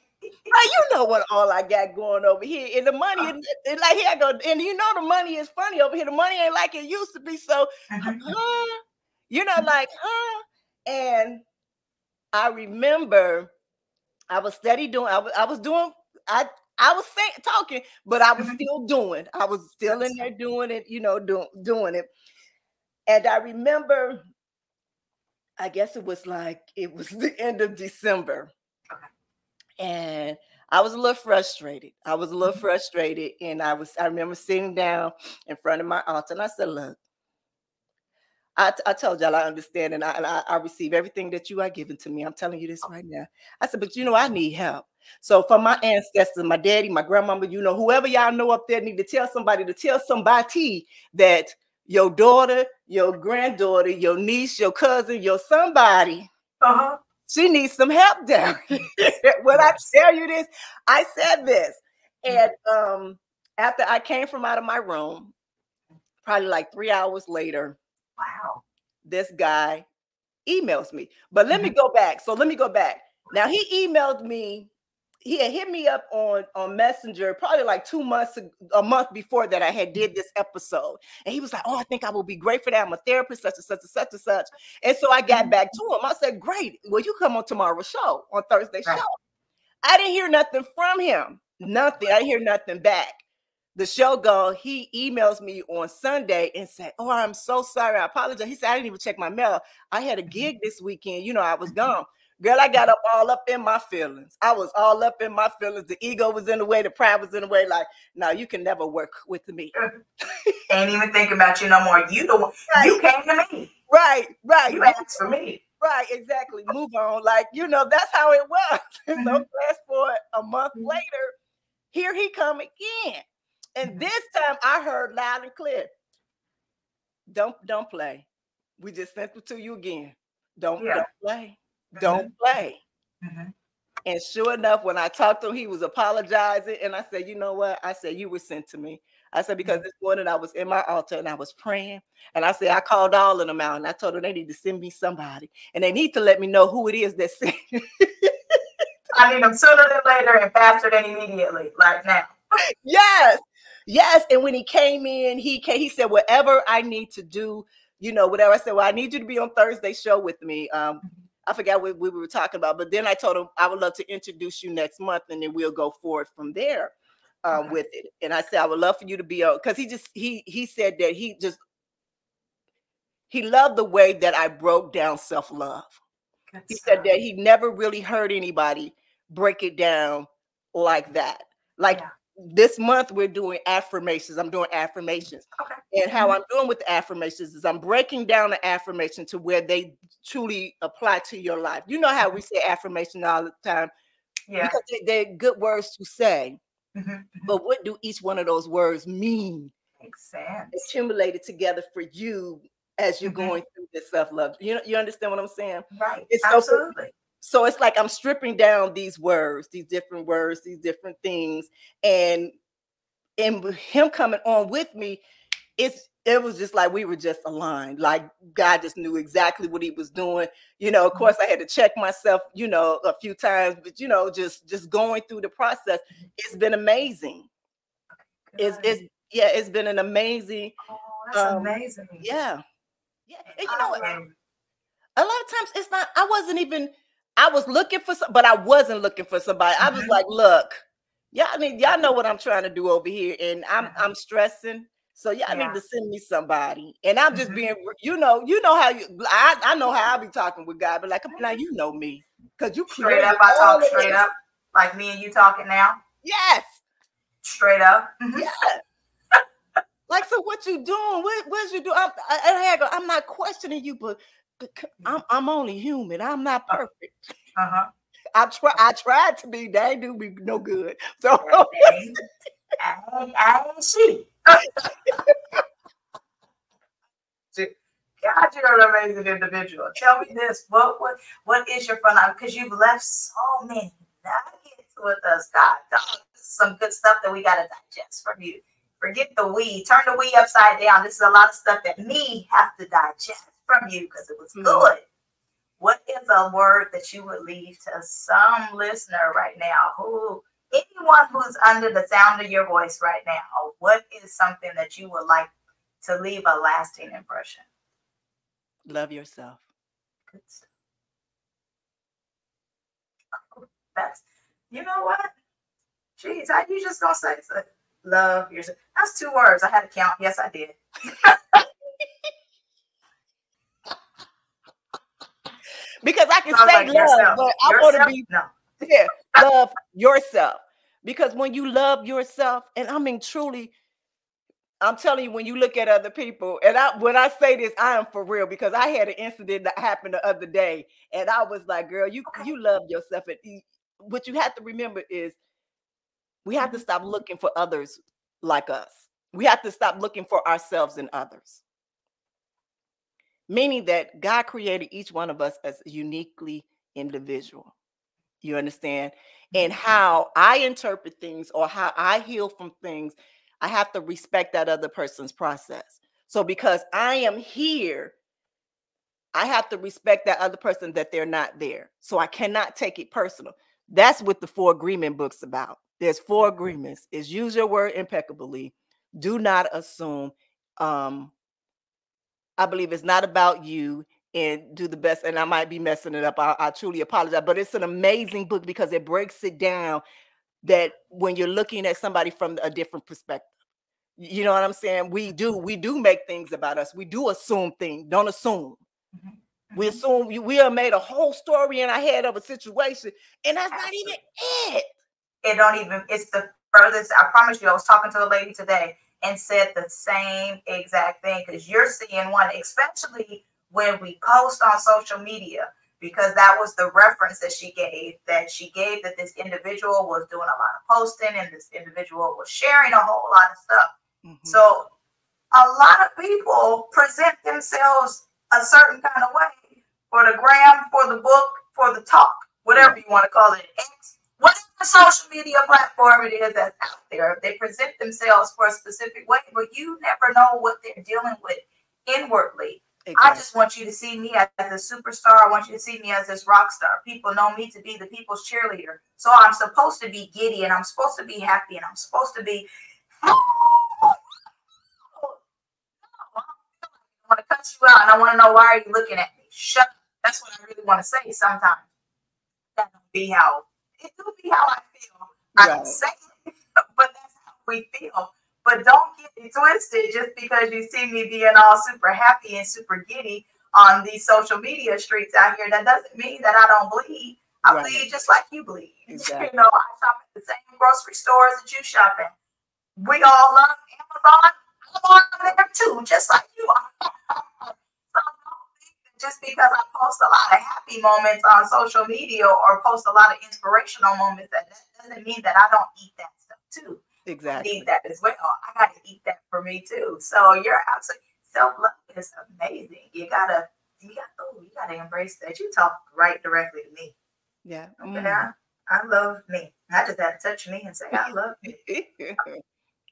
C: Right, you know what all I got going over here. And the money is like here I go. And you know the money is funny over here. The money ain't like it used to be. So you know, like, and I remember I was steady doing, I was doing, I was saying talking, but I was still doing. I was still in there doing it, you know, doing it. And I remember, I guess it was the end of December. And I was a little frustrated. And I remember sitting down in front of my altar and I said, look, I told y'all I understand and I receive everything that you are giving to me. I'm telling you this right now. I said, but you know, I need help. So for my ancestors, my daddy, my grandmama, you know, whoever y'all know up there need to tell somebody that your daughter, your granddaughter, your niece, your cousin, your somebody, she needs some help down here. When I tell you this, I said this. And after I came from out of my room, probably like 3 hours later,
A: wow,
C: this guy emails me. But let me go back. Now he emailed me. He had hit me up on Messenger probably like a month before that I had did this episode. And he was like, oh, I think I will be great for that. I'm a therapist, such and such and such and such. And so I got back to him. I said, great. Well, you come on tomorrow's show, on Thursday's show. I didn't hear nothing from him. Nothing. I didn't hear nothing back. The show gone. He emails me on Sunday and said, oh, I'm so sorry. I apologize. He said, I didn't even check my mail. I had a gig this weekend. You know, I was gone. Girl, I got all up in my feelings. I was all up in my feelings. The ego was in the way. The pride was in the way. Like, no, you can never work with me.
A: Ain't even think about you no more. You the one. Right. You came to me.
C: Right.
A: You asked for me.
C: Right, exactly. Move on. Like, you know, that's how it was. So fast forward a month later, here he come again. And this time I heard loud and clear. Don't play. We just sent it to you again. Don't play. Don't play. And sure enough, when I talked to him, he was apologizing. And I said, you know what? I said, you were sent to me. I said, because this morning I was in my altar and I was praying. And I said, I called all of them out and I told them they need to send me somebody. And they need to let me know who it is that sent.
A: I need them sooner than later and faster than immediately, like now.
C: Yes. And when he came in, he said, whatever I need to do, you know, whatever. I said, well, I need you to be on Thursday's show with me. I forgot what we were talking about, but then I told him I would love to introduce you next month and then we'll go forward from there with it. And I said, I would love for you to be on, because he said that he loved the way that I broke down self-love. He said that he never really heard anybody break it down like that. Like this month we're doing affirmations. I'm doing affirmations. And how I'm doing with the affirmations is I'm breaking down the affirmation to where they truly apply to your life. You know how we say affirmation all the time? Yeah. Because they're good words to say. But what do each one of those words mean?
A: Makes sense.
C: Accumulated together for you as you're going through this self-love. You understand what I'm saying?
A: Right. Absolutely.
C: So it's like I'm stripping down these words, these different things. And him coming on with me, it was just like we were just aligned. Like God just knew exactly what he was doing. You know, of course I had to check myself, you know, a few times, but you know, just going through the process, it's been amazing. It's been an amazing.
A: Oh, that's amazing.
C: Yeah. And you know what? A lot of times it's not, I was looking for some, but I wasn't looking for somebody. I was like, look, y'all know what I'm trying to do over here. And I'm stressing. So y'all need to send me somebody. And I'm just being, you know how I know how I be talking with God, but like, now you know me. Because you
A: straight up, I talk straight up. Like me and you talking now?
C: Yes.
A: Straight up.
C: Yeah. Like, so what you doing? What you doing? I'm not questioning you, but I'm only human. I'm not perfect. I tried to be. They do me no good. So
A: I ain't she. God, you're an amazing individual. Tell me this. What is your fun? Because you've left so many nuggets with us. God, this is some good stuff that we got to digest from you. Forget the we. Turn the we upside down. This is a lot of stuff that me have to digest from you because it was good. what is a word that you would leave to some listener right now, anyone who's under the sound of your voice right now? What is something that you would like to leave a lasting impression?
C: Love yourself.
A: Good stuff. That's, you know what? Jeez, how you just gonna say so? Love yourself. That's 2 words. I had to count. Yes, I did.
C: Because I can say love, yourself. But I want to be love yourself. Because when you love yourself, and I mean truly, I'm telling you, when you look at other people, and when I say this, I am for real, because I had an incident that happened the other day, and I was like, girl, you love yourself. And what you have to remember is we have to stop looking for others like us. We have to stop looking for ourselves in others. Meaning that God created each one of us as uniquely individual. You understand? And how I interpret things or how I heal from things, I have to respect that other person's process. So because I am here, I have to respect that other person that they're not there. So I cannot take it personal. That's what the 4 agreement book's about. There's 4 agreements. Is use your word impeccably. Do not assume. I believe it's not about you, and do the best. And I might be messing it up. I truly apologize, but it's an amazing book because it breaks it down that when you're looking at somebody from a different perspective, you know what I'm saying? We do make things about us. We do assume things. Don't assume. We assume we have made a whole story in our head of a situation, and that's not even it.
A: It don't even, it's the furthest. I promise you, I was talking to a lady today and said the same exact thing, because you're seeing one, especially when we post on social media, because that was the reference that she gave that this individual was doing a lot of posting and this individual was sharing a whole lot of stuff. So a lot of people present themselves a certain kind of way for the gram, for the book, for the talk, whatever you want to call it, X, whatever social media platform it is that's out there. They present themselves for a specific way, but you never know what they're dealing with inwardly. Exactly. I just want you to see me as a superstar. I want you to see me as this rock star. People know me to be the people's cheerleader. So I'm supposed to be giddy, and I'm supposed to be happy, and I'm supposed to be, I want to cut you out, and I want to know, why are you looking at me? Shut up. That's what I really want to say sometimes. That don't be how it do be how I feel. I can say it, but that's how we feel. But don't get it twisted just because you see me being all super happy and super giddy on these social media streets out here. That doesn't mean that I don't bleed. I bleed just like you bleed. Exactly. You know, I shop at the same grocery stores that you shop at. We all love Amazon. I'm on there too, just like you are. So don't think that just because I post a lot of happy moments on social media or post a lot of inspirational moments, that doesn't mean that I don't eat that stuff too. Exactly. I need that as well. I got to eat that for me too. So you're absolutely, self-love is amazing. You gotta embrace that. You talk right directly to me. Yeah. Yeah. I love me. I just had to touch me and say I love me.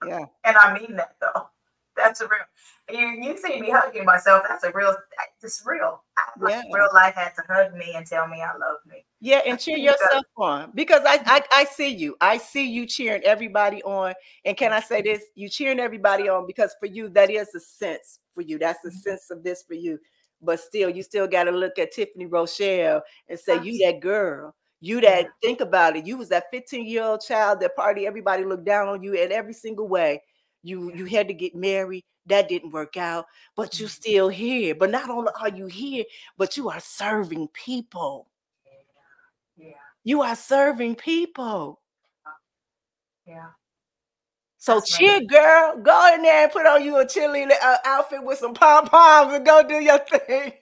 A: Yeah. And I mean that though. That's a real. You see me hugging myself. That's a real. It's real. Real life had to hug me and tell me I love me.
C: Yeah, and cheer yourself on, because I see you. I see you cheering everybody on. And can I say this? You cheering everybody on because for you that is a sense for you. That's a sense of this for you. But still, you still got to look at Tiffany Rochelle and say, you that girl. You that, think about it. You was that 15-year-old child that party. Everybody looked down on you in every single way. You had to get married. That didn't work out, but you still here. But not only are you here, but you are serving people. Yeah. You are serving people. Yeah. So that's cheer, girl. Go in there and put on you a cheerleader outfit with some pom-poms and go do your thing.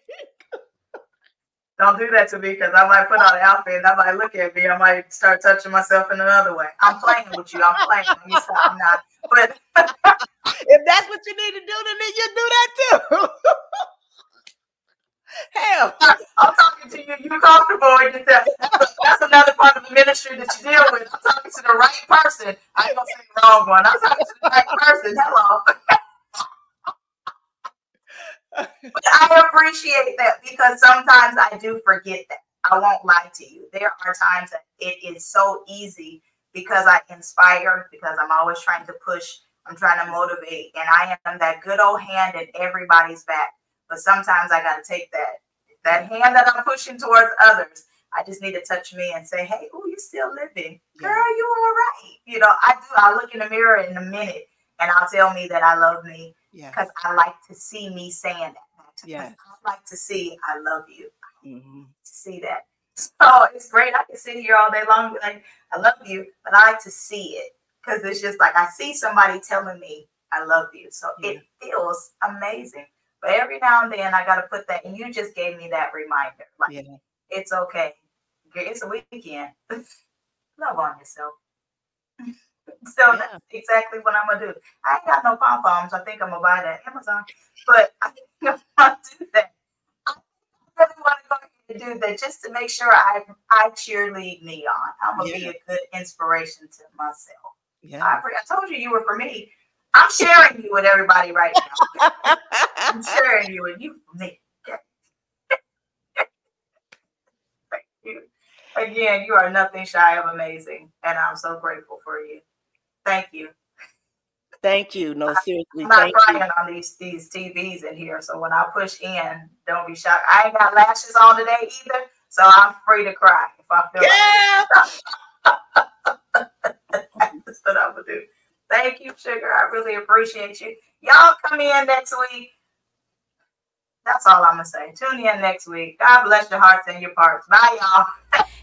A: Don't do that to me, because I might put on an outfit and I might look at me. I might start touching myself in another way. I'm playing with you. I'm playing. You stop. I'm not. But
C: if that's what you need to do, then you do that too. Hell,
A: I'm talking to you. You're comfortable. That's another part of the ministry that you deal with. I'm talking to the right person. I ain't gonna say the wrong one. I'm talking to the right person. Hello. But I appreciate that because sometimes I do forget that. I won't lie to you. There are times that it is so easy because I inspire, because I'm always trying to push, I'm trying to motivate, and I am that good old hand in everybody's back. But sometimes I got to take that hand that I'm pushing towards others. I just need to touch me and say, hey, oh, you're still living. Girl, you all right. You know, I do. I look in the mirror in a minute and I'll tell me that I love me because I like to see me saying that. I like to see I love you. To see that. So it's great. I can sit here all day long and be like, I love you, but I like to see it because it's just like I see somebody telling me I love you. So it feels amazing. But every now and then I got to put that, and you just gave me that reminder. Like, it's okay. It's a weekend. Love on yourself. So that's exactly what I'm going to do. I ain't got no pom-poms. I think I'm going to buy that Amazon. But I think I'm going to do that. I really want to go ahead and do that just to make sure I cheerlead me on. I'm going to be a good inspiration to myself. I told you were for me. I'm sharing you with everybody right now. I'm sharing you with you for me. Thank you. Again, you are nothing shy of amazing, and I'm so grateful for you. Thank you.
C: Thank you. No, seriously.
A: I'm not crying on these TVs in here, so when I push in, don't be shocked. I ain't got lashes on today either, so I'm free to cry if I feel like that's what I'm gonna do. Thank you, sugar. I really appreciate you. Y'all come in next week. That's all I'm going to say. Tune in next week. God bless your hearts and your parts. Bye, y'all.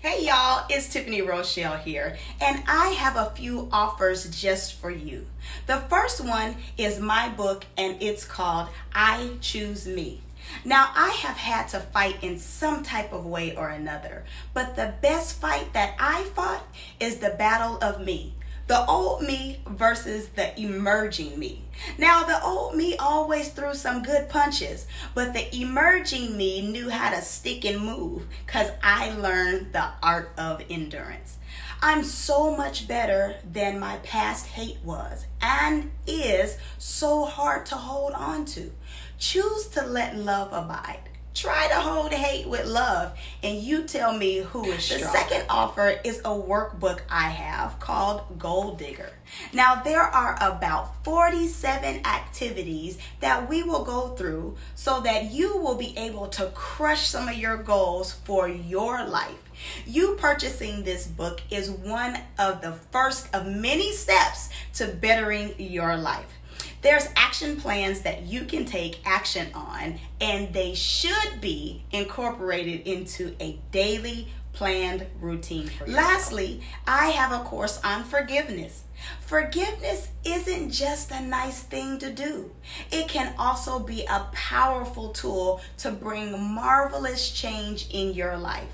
B: Hey, y'all. It's Tiffany Rochelle here, and I have a few offers just for you. The first one is my book, and it's called I Choose Me. Now, I have had to fight in some type of way or another, but the best fight that I fought is the battle of me. The old me versus the emerging me. Now, the old me always threw some good punches, but the emerging me knew how to stick and move because I learned the art of endurance. I'm so much better than my past hate was and is so hard to hold on to. Choose to let love abide. Try to hold hate with love, and you tell me who is stronger. The second offer is a workbook I have called Gold Digger. Now, there are about 47 activities that we will go through so that you will be able to crush some of your goals for your life. You purchasing this book is one of the first of many steps to bettering your life. There's action plans that you can take action on, and they should be incorporated into a daily planned routine for yourself. Lastly, I have a course on forgiveness. Forgiveness isn't just a nice thing to do. It can also be a powerful tool to bring marvelous change in your life.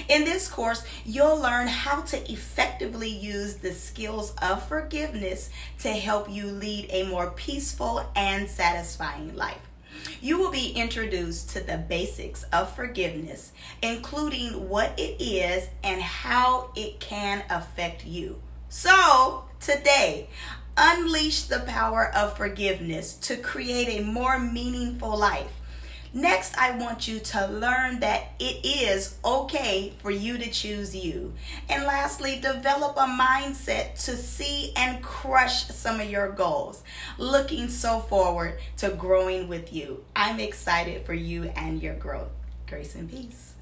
B: In this course, you'll learn how to effectively use the skills of forgiveness to help you lead a more peaceful and satisfying life. You will be introduced to the basics of forgiveness, including what it is and how it can affect you. So, today, unleash the power of forgiveness to create a more meaningful life. Next, I want you to learn that it is okay for you to choose you. And lastly, develop a mindset to see and crush some of your goals. Looking so forward to growing with you. I'm excited for you and your growth. Grace and peace.